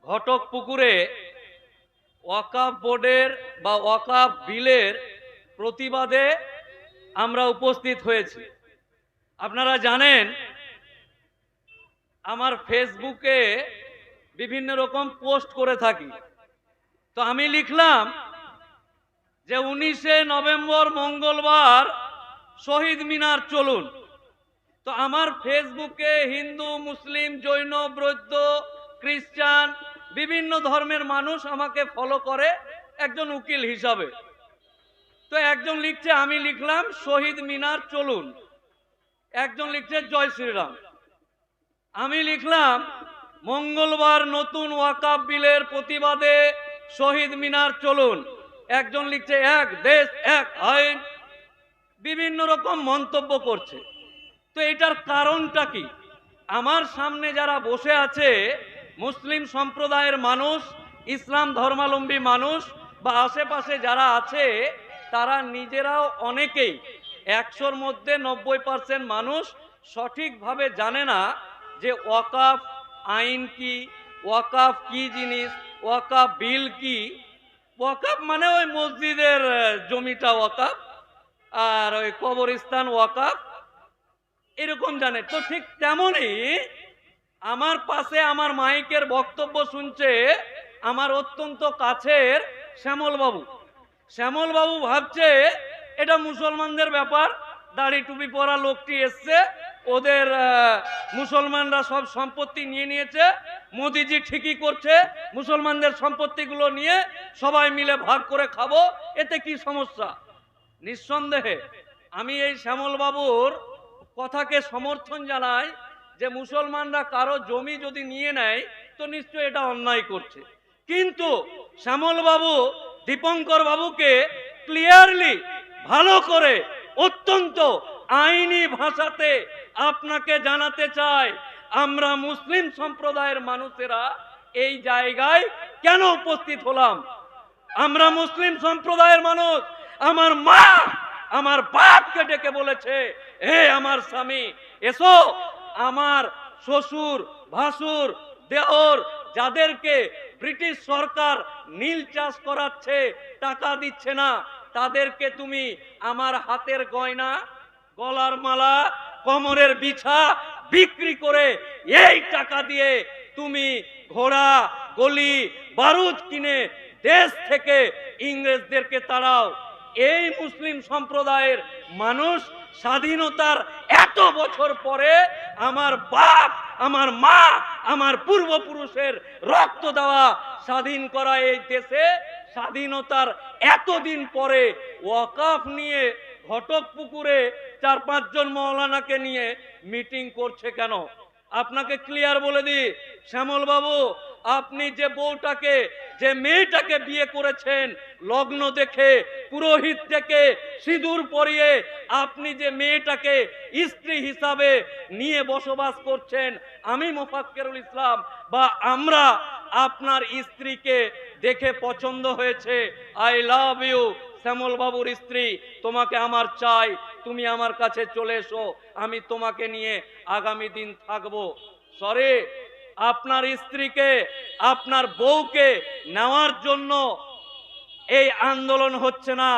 ঘটকপুকুরে ওয়াকাফ বোর্ডের বা ওয়াকাফ বিলের প্রতিবাদে আমরা উপস্থিত হয়েছি। আপনারা জানেন আমার ফেসবুকে বিভিন্ন রকম পোস্ট করে থাকি। তো আমি লিখলাম যে 19শে নভেম্বর মঙ্গলবার শহীদ মিনার চলুন। তো আমার ফেসবুকে হিন্দু, মুসলিম, জৈন, বৌদ্ধ, খ্রিস্টান বিভিন্ন ধর্মের মানুষ আমাকে ফলো করে একজন উকিল হিসাবে। তো একজন লিখছে, আমি লিখলাম শহীদ মিনার চলুন। একজন লিখছে জয় শ্রীরাম। আমি লিখলাম মঙ্গলবার নতুন ওয়াকাফ বিলের প্রতিবাদে শহীদ মিনার চলুন। একজন লিখছে এক দেশ এক আইন। বিভিন্ন রকম মন্তব্য করছে। তো এটার কারণটা কি? আমার সামনে যারা বসে আছে মুসলিম সম্প্রদায়ের মানুষ, ইসলাম ধর্মাবলম্বী মানুষ বা আশেপাশে যারা আছে তারা নিজেরাও অনেকেই 100-র মধ্যে 90% মানুষ সঠিকভাবে জানে না যে ওয়াকাফ আইন কি, ওয়াকাফ কি জিনিস, ওয়াকাফ বিল কি। ওয়াকাফ মানে ওই মসজিদের জমিটা ওয়াকাফ, আর ওই কবরস্থান ওয়াকাফ, এরকম জানে। তো ঠিক তেমনই আমার পাশে আমার মাইকের বক্তব্য শুনছে আমার অত্যন্ত কাছের শ্যামল বাবু। শ্যামল বাবু ভাবছে এটা মুসলমানদের ব্যাপার, দাড়ি টুপি পরা লোকটি এসছে, ওদের মুসলমানরা সব সম্পত্তি নিয়ে নিয়েছে, মোদিজি ঠিকই করছে, মুসলমানদের সম্পত্তিগুলো নিয়ে সবাই মিলে ভাগ করে খাবো, এতে কি সমস্যা? নিঃসন্দেহে আমি এই শ্যামল বাবুর কথাকে সমর্থন জানাই যে মুসলমানরা কারো জমি যদি নিয়ে নেয় তো নিশ্চয়ই এটা অন্যায় করছে। কিন্তু শ্যামল বাবু দীপঙ্কর বাবুকে ক্লিয়ারলি ভালো করে অত্যন্ত আইনি ভাষাতে আপনাকে জানাতে চাই, আমরা মুসলিম সম্প্রদায়ের মানুষেরা এই জায়গায় কেন উপস্থিত হলাম। আমরা মুসলিম সম্প্রদায়ের মানুষ। আমার মা আমার বাপকে ডেকে বলেছে, হে আমার স্বামী এসো। আমার শ্বশুর, ভাসুর, দেওর যাদেরকে ব্রিটিশ সরকার নীল চাষ করাচ্ছে, টাকা দিচ্ছে না, তাদেরকে তুমি আমার হাতের গয়না, গলার মালা, কোমরের বিছা বিক্রি করে এই টাকা দিয়ে তুমি ঘোড়া, গলি, বারুদ কিনে দেশ থেকে ইংরেজদেরকে তাড়াও। এই মুসলিম সম্প্রদায়ের মানুষ স্বাধীনতার এত বছর পরে আমার বাপ, আমার মা, আমার পূর্বপুরুষের রক্ত দেওয়া স্বাধীন করা এই দেশে স্বাধীনতার এতদিন পরে ওয়াকাফ নিয়ে ঘটকপুকুরে 4-5 জন মৌলানাকে নিয়ে মিটিং করছে কেন? আপনাকে ক্লিয়ার বলে দিই শ্যামল বাবু, আপনি যে বউটাকে, যে মেয়েটাকে বিয়ে করেছেন লগ্ন দেখে, পুরোহিত থেকে সিঁদুর পরিয়ে আপনি যে মেয়েটাকে স্ত্রী হিসাবে নিয়ে বসবাস করছেন, আমি মোফাক্কেরুল ইসলাম বা আমরা আপনার স্ত্রীকে দেখে পছন্দ হয়েছে। আই লাভ ইউ শ্যামল বাবুর স্ত্রী, তোমাকে আমার চাই, তুমি আমার কাছে চলে এসো, আমি তোমাকে নিয়ে আগামী দিন থাকবো। সরি, আপনার স্ত্রীকে, আপনার বউকে নেওয়ার জন্য এই আন্দোলন হচ্ছে না।